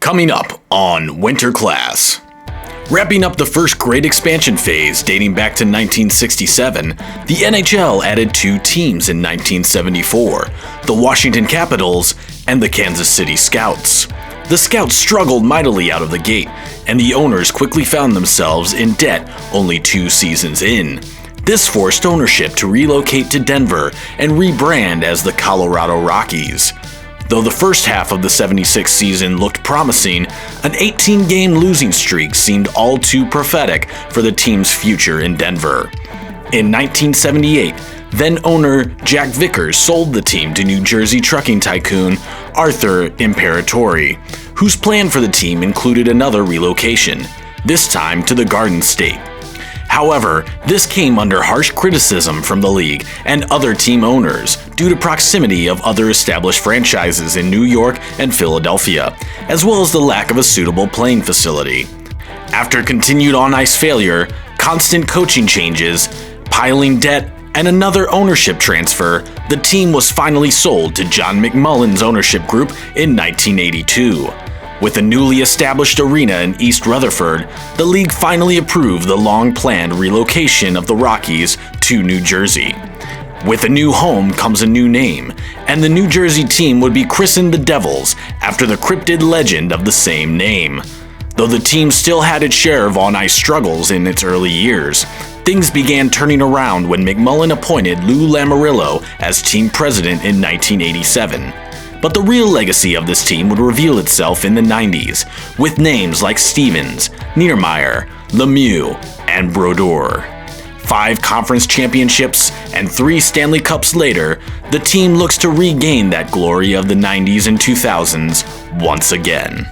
Coming up on Winter Class. Wrapping up the first great expansion phase dating back to 1967, the NHL added two teams in 1974, the Washington Capitals and the Kansas City Scouts. The Scouts struggled mightily out of the gate, and the owners quickly found themselves in debt only 2 seasons in. This forced ownership to relocate to Denver and rebrand as the Colorado Rockies. Though the first half of the 76 season looked promising, an 18-game losing streak seemed all too prophetic for the team's future in Denver. In 1978, then-owner Jack Vickers sold the team to New Jersey trucking tycoon Arthur Imperatori, whose plan for the team included another relocation, this time to the Garden State. However, this came under harsh criticism from the league and other team owners due to proximity of other established franchises in New York and Philadelphia, as well as the lack of a suitable playing facility. After continued on-ice failure, constant coaching changes, piling debt, and another ownership transfer, the team was finally sold to John McMullen's ownership group in 1982. With a newly established arena in East Rutherford, the league finally approved the long-planned relocation of the Rockies to New Jersey. With a new home comes a new name, and the New Jersey team would be christened the Devils after the cryptid legend of the same name. Though the team still had its share of on-ice struggles in its early years, things began turning around when McMullen appointed Lou Lamoriello as team president in 1987. But the real legacy of this team would reveal itself in the 90s, with names like Stevens, Niedermeyer, Lemieux, and Brodeur. 5 conference championships and 3 Stanley Cups later, the team looks to regain that glory of the 90s and 2000s once again.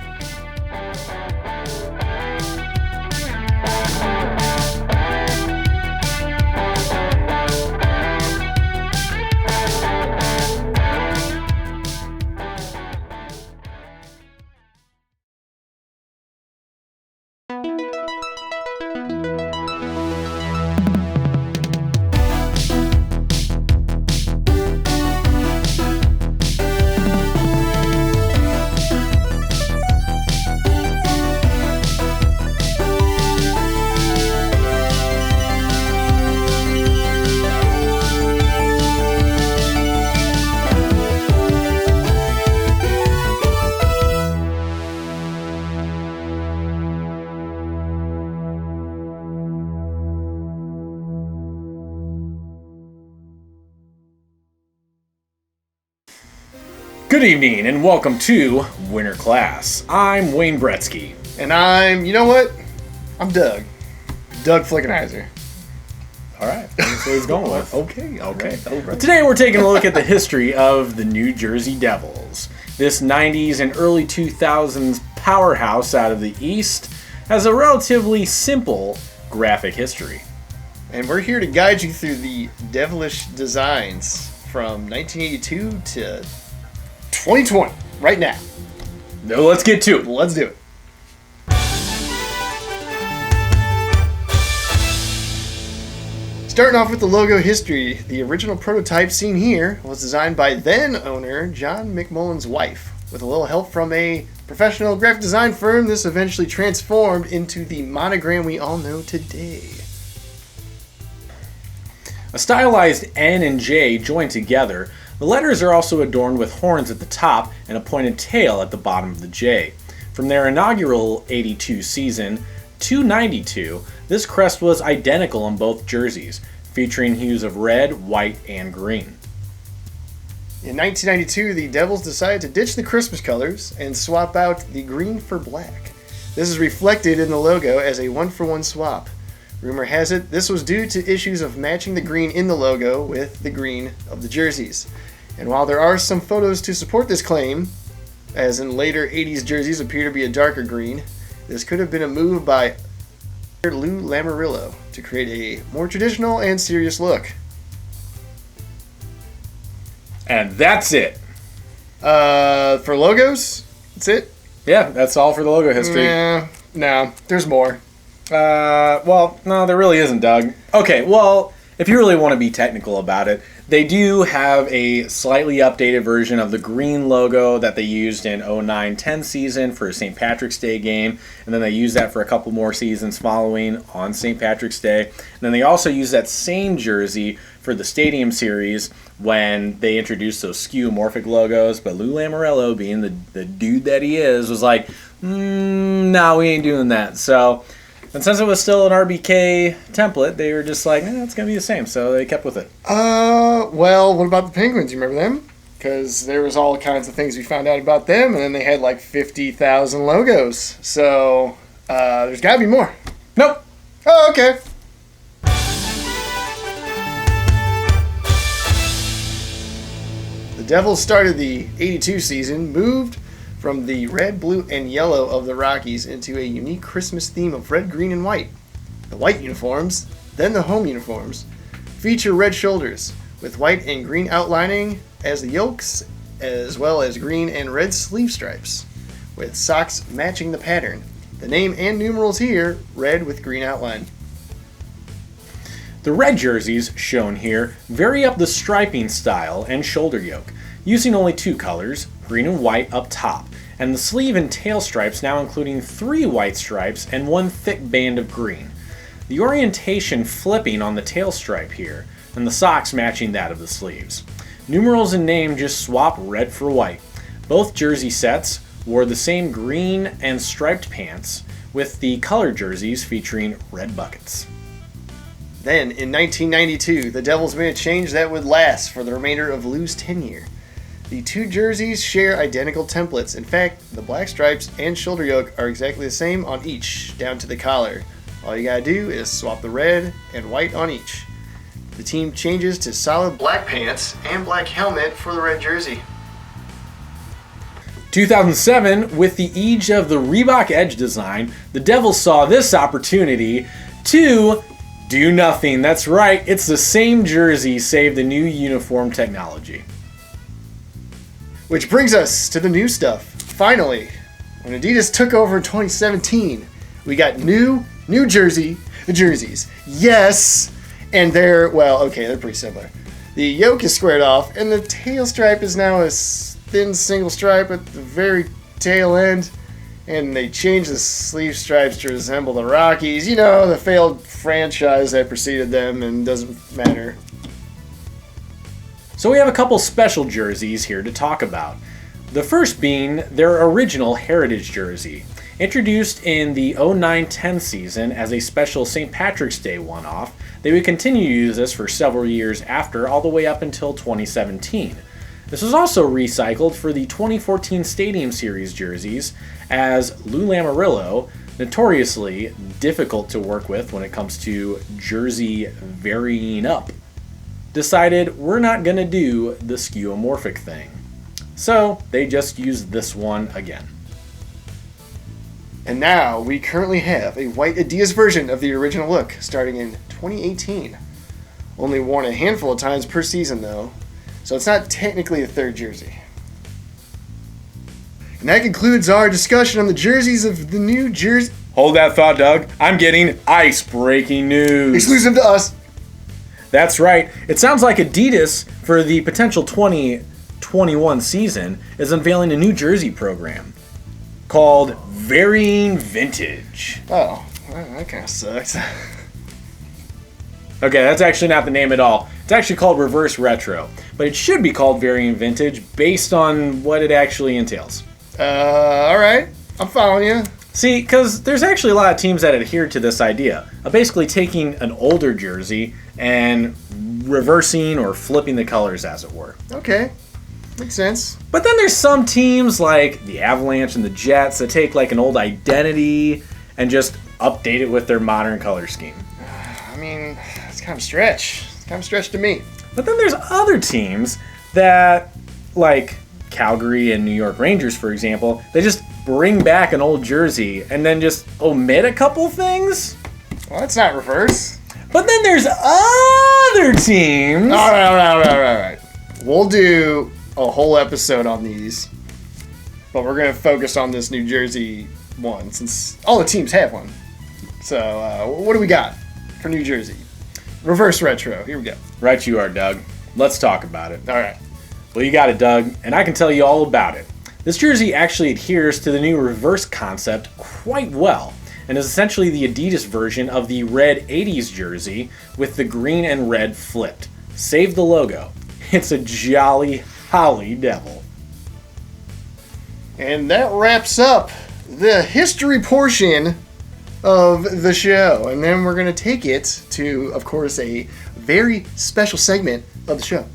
Good evening and welcome to Winter Class. I'm Wayne Brettzky. And I'm Doug. Doug Flickenheiser. Alright, that's what he's going with. Okay. Right. Today we're taking a look at the history of the New Jersey Devils. This 90s and early 2000s powerhouse out of the East has a relatively simple graphic history. And we're here to guide you through the devilish designs from 1982 to 2020, right now. No, let's get to it. Let's do it. Starting off with the logo history, the original prototype seen here was designed by then-owner John McMullen's wife. With a little help from a professional graphic design firm, this eventually transformed into the monogram we all know today. A stylized N and J joined together, the letters are also adorned with horns at the top and a pointed tail at the bottom of the J. From their inaugural 82 season to 92, this crest was identical on both jerseys, featuring hues of red, white, and green. In 1992, the Devils decided to ditch the Christmas colors and swap out the green for black. This is reflected in the logo as a one-for-one swap. Rumor has it this was due to issues of matching the green in the logo with the green of the jerseys. And while there are some photos to support this claim, as in later 80s jerseys appear to be a darker green, this could have been a move by Lou Lamoriello to create a more traditional and serious look. And that's it. For logos, that's it? Yeah, that's all for the logo history. No, there's more. Well, no, there really isn't, Doug. Okay, well, if you really want to be technical about it, They do have a slightly updated version of the green logo that they used in 09-10 season for a St. Patrick's Day game, and then they used that for a couple more seasons following on St. Patrick's Day. And then they also used that same jersey for the Stadium Series when they introduced those skeuomorphic logos, but Lou Lamoriello, being the dude that he is, was like, no, we ain't doing that. So, and since it was still an RBK template, they were just like, it's going to be the same, so they kept with it. Well, what about the Penguins? You remember them? Because there was all kinds of things we found out about them, and then they had like 50,000 logos. So, there's got to be more. Nope. Oh, okay. The Devils started the 82 season, moved from the red, blue, and yellow of the Rockies into a unique Christmas theme of red, green, and white. The white uniforms, then the home uniforms, feature red shoulders with white and green outlining as the yolks, as well as green and red sleeve stripes, with socks matching the pattern. The name and numerals here, red with green outline. The red jerseys, shown here, vary up the striping style and shoulder yoke, using only two colors, green and white up top, and the sleeve and tail stripes now including 3 white stripes and 1 thick band of green. The orientation flipping on the tail stripe here, and the socks matching that of the sleeves. Numerals and name just swap red for white. Both jersey sets wore the same green and striped pants, with the color jerseys featuring red buckets. Then, in 1992, the Devils made a change that would last for the remainder of Lou's tenure. The two jerseys share identical templates. In fact, the black stripes and shoulder yoke are exactly the same on each, down to the collar. All you gotta do is swap the red and white on each. The team changes to solid black pants and black helmet for the red jersey. 2007, with the age of the Reebok Edge design, the Devils saw this opportunity to do nothing. That's right, it's the same jersey, save the new uniform technology. Which brings us to the new stuff. Finally, when Adidas took over in 2017, we got new jerseys. Yes! And they're pretty similar. The yoke is squared off, and the tail stripe is now a thin single stripe at the very tail end. And they changed the sleeve stripes to resemble the Rockies. You know, the failed franchise that preceded them, and doesn't matter. So we have a couple special jerseys here to talk about. The first being their original Heritage jersey. Introduced in the 09-10 season as a special St. Patrick's Day one-off, they would continue to use this for several years after, all the way up until 2017. This was also recycled for the 2014 Stadium Series jerseys, as Lou Lamoriello, notoriously difficult to work with when it comes to jersey varying up, decided we're not going to do the skeuomorphic thing. So they just used this one again. And now we currently have a white Adidas version of the original look starting in 2018. Only worn a handful of times per season though, so it's not technically a third jersey. And that concludes our discussion on the jerseys of the new jersey. Hold that thought, Doug. I'm getting ice-breaking news. Exclusive to us. That's right. It sounds like Adidas, for the potential 2021 season, is unveiling a new jersey program called Varying Vintage. Oh, well, that kind of sucks. Okay, that's actually not the name at all. It's actually called Reverse Retro, but it should be called Varying Vintage based on what it actually entails. Alright. I'm following you. See, because there's actually a lot of teams that adhere to this idea of basically taking an older jersey and reversing or flipping the colors, as it were. Okay. Makes sense. But then there's some teams like the Avalanche and the Jets that take like an old identity and just update it with their modern color scheme. I mean, it's kind of a stretch. It's kind of a stretch to me. But then there's other teams that, like Calgary and New York Rangers, for example, they just bring back an old jersey and then just omit a couple things. Well, that's not reverse. But then there's other teams. All right. We'll do a whole episode on these, but we're going to focus on this New Jersey one since all the teams have one. So, what do we got for New Jersey? Reverse retro. Here we go. Right you are, Doug. Let's talk about it. All right. Well, you got it, Doug, and I can tell you all about it. This jersey actually adheres to the new reverse concept quite well, and is essentially the Adidas version of the red 80s jersey with the green and red flipped. Save the logo. It's a jolly holly devil. And that wraps up the history portion of the show. And then we're going to take it to, of course, a very special segment of the show.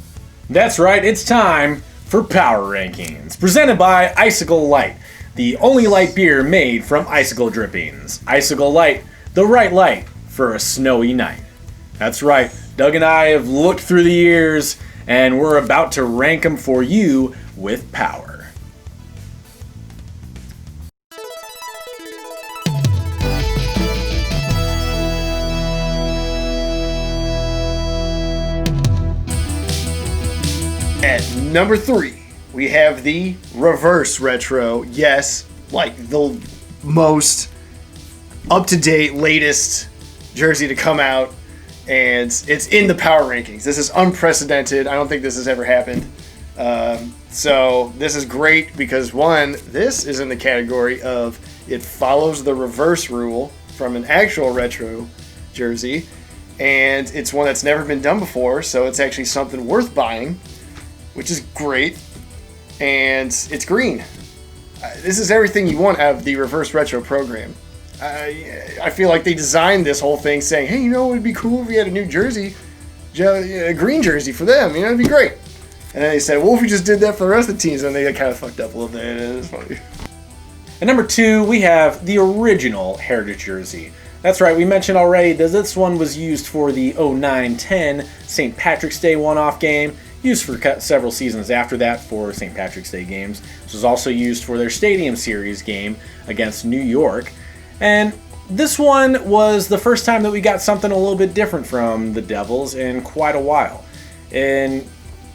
That's right, it's time for Power Rankings, presented by Icicle Light, the only light beer made from icicle drippings. Icicle Light, the right light for a snowy night. That's right, Doug and I have looked through the years, and we're about to rank them for you with power. At number 3, we have the reverse retro. Yes, like the most up-to-date, latest jersey to come out, and it's in the power rankings. This is unprecedented. I don't think this has ever happened. So this is great because, one, this is in the category of it follows the reverse rule from an actual retro jersey, and it's one that's never been done before, so it's actually something worth buying, which is great, and it's green. This is everything you want out of the reverse retro program. I feel like they designed this whole thing saying, hey, you know, it would be cool if we had a new jersey, a green jersey for them, you know, it'd be great. And then they said, well, if we just did that for the rest of the teams, and they got kind of fucked up a little bit. It's funny. At number 2, we have the original Heritage jersey. That's right, we mentioned already that this one was used for the 09-10 St. Patrick's Day one-off game, used for several seasons after that for St. Patrick's Day games. This was also used for their Stadium Series game against New York. And this one was the first time that we got something a little bit different from the Devils in quite a while. And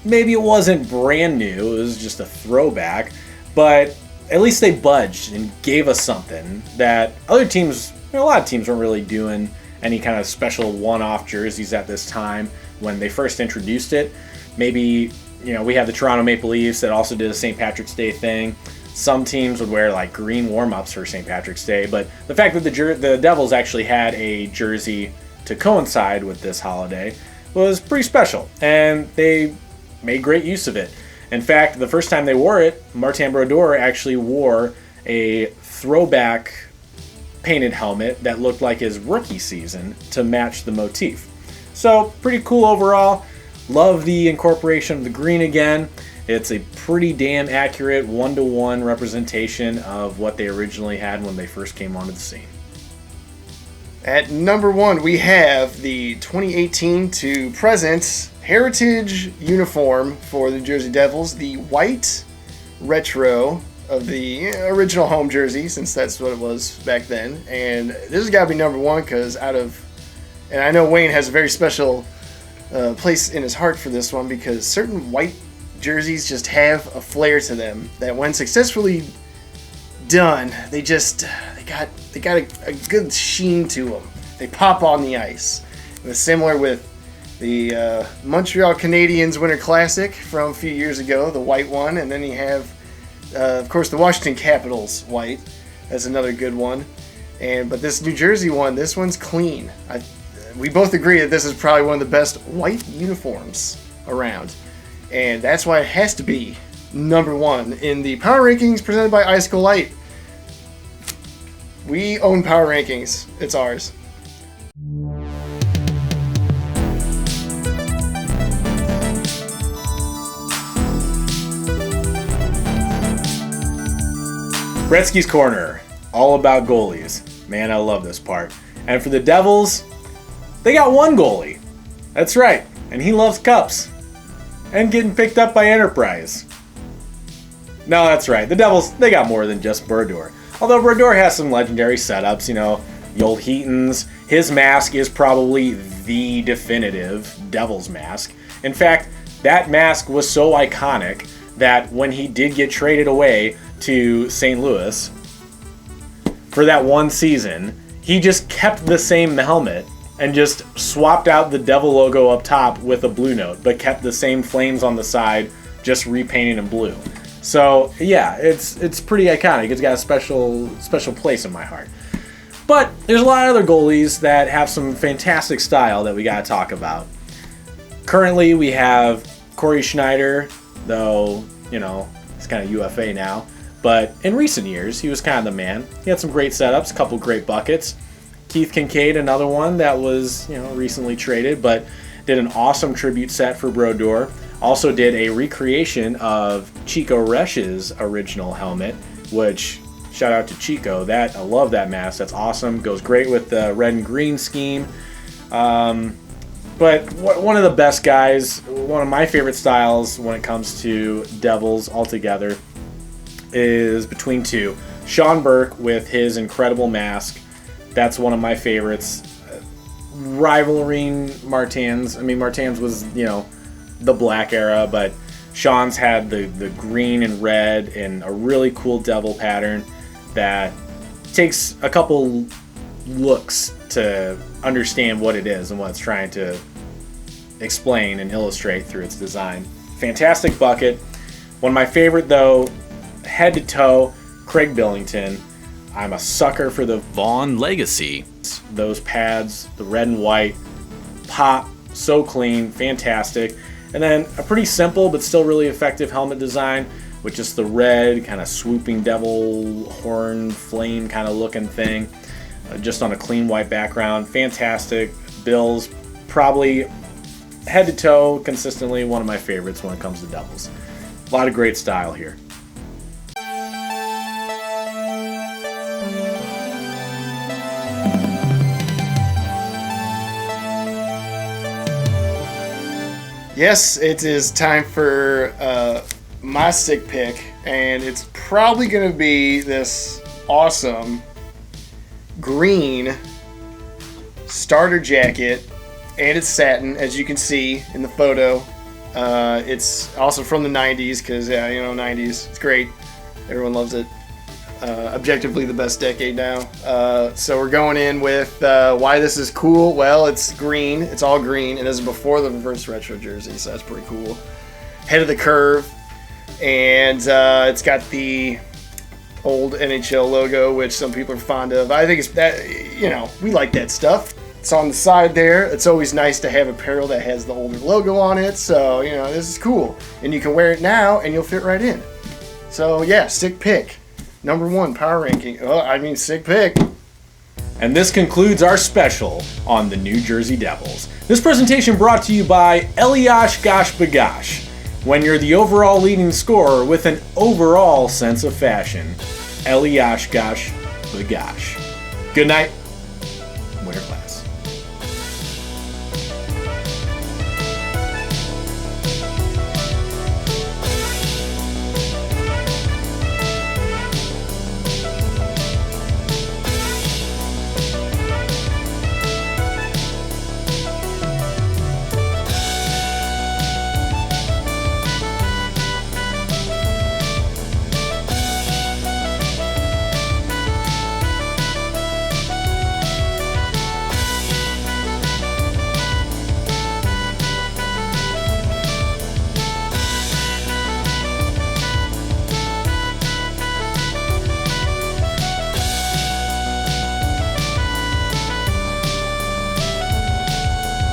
maybe it wasn't brand new, it was just a throwback, but at least they budged and gave us something that other teams, a lot of teams weren't really doing any kind of special one-off jerseys at this time when they first introduced it. Maybe, you know, we have the Toronto Maple Leafs that also did a St. Patrick's Day thing. Some teams would wear like green warm-ups for St. Patrick's Day, but the fact that the Devils actually had a jersey to coincide with this holiday was pretty special, and they made great use of it. In fact, the first time they wore it, Martin Brodeur actually wore a throwback painted helmet that looked like his rookie season to match the motif. So, pretty cool overall. Love the incorporation of the green again. It's a pretty damn accurate one-to-one representation of what they originally had when they first came onto the scene. At number 1, we have the 2018 to present Heritage uniform for the Jersey Devils, the white retro of the original home jersey, since that's what it was back then. And this has got to be number 1 because and I know Wayne has a very special place in his heart for this one, because certain white jerseys just have a flair to them that, when successfully done, they got a good sheen to them. They pop on the ice. It was similar with the Montreal Canadiens Winter Classic from a few years ago, the white one, and then you have, of course, the Washington Capitals white. That's another good one. But this New Jersey one, this one's clean. We both agree that this is probably one of the best white uniforms around. And that's why it has to be number 1 in the Power Rankings presented by Icicle Light. We own Power Rankings. It's ours. Brettzky's Corner, all about goalies. Man, I love this part. And for the Devils, they got one goalie. That's right, and he loves cups. And getting picked up by Enterprise. No, that's right, the Devils, they got more than just Brodeur. Although Brodeur has some legendary setups, you know, the old Heatons. His mask is probably the definitive Devils mask. In fact, that mask was so iconic that when he did get traded away to St. Louis for that one season, he just kept the same helmet and just swapped out the devil logo up top with a blue note, but kept the same flames on the side, just repainted in blue. So yeah, it's pretty iconic. It's got a special place in my heart. But there's a lot of other goalies that have some fantastic style that we got to talk about. Currently, we have Corey Schneider, though, you know, he's kind of UFA now. But in recent years, he was kind of the man. He had some great setups, a couple great buckets. Keith Kincaid, another one that was, you know, recently traded, but did an awesome tribute set for Brodeur. Also did a recreation of Chico Resch's original helmet, which, shout out to Chico. I love that mask. That's awesome. Goes great with the red and green scheme. But one of the best guys, one of my favorite styles when it comes to Devils altogether is between two. Sean Burke with his incredible mask. That's one of my favorites. Rivaling Martin's. I mean, Martin's was, you know, the black era, but Sean's had the green and red and a really cool devil pattern that takes a couple looks to understand what it is and what it's trying to explain and illustrate through its design. Fantastic bucket. One of my favorite, though, head to toe, Craig Billington. I'm a sucker for the Vaughn Legacy. Those pads, the red and white, pop, so clean, fantastic. And then a pretty simple but still really effective helmet design with just the red kind of swooping devil horn flame kind of looking thing, just on a clean white background. Fantastic. Bills, probably head to toe consistently one of my favorites when it comes to Devils. A lot of great style here. Yes, it is time for my stick pick, and it's probably going to be this awesome green starter jacket, and it's satin, as you can see in the photo. It's also from the 90s, because, yeah, you know, 90s. It's great. Everyone loves it. Objectively the best decade now. So we're going in with why this is cool. Well, it's green. It's all green, and this is before the reverse retro jersey, so that's pretty cool. Head of the curve, and it's got the old NHL logo, which some people are fond of. I think it's that, you know, we like that stuff. It's on the side there. It's always nice to have apparel that has the older logo on it, so, you know, this is cool. And you can wear it now, and you'll fit right in. So, yeah, stick pick. Number 1 power ranking. Sick pick. And this concludes our special on the New Jersey Devils. This presentation brought to you by Eliash Gosh Bagosh. When you're the overall leading scorer with an overall sense of fashion. Eliash Gosh Bagosh. Good night. Winter class.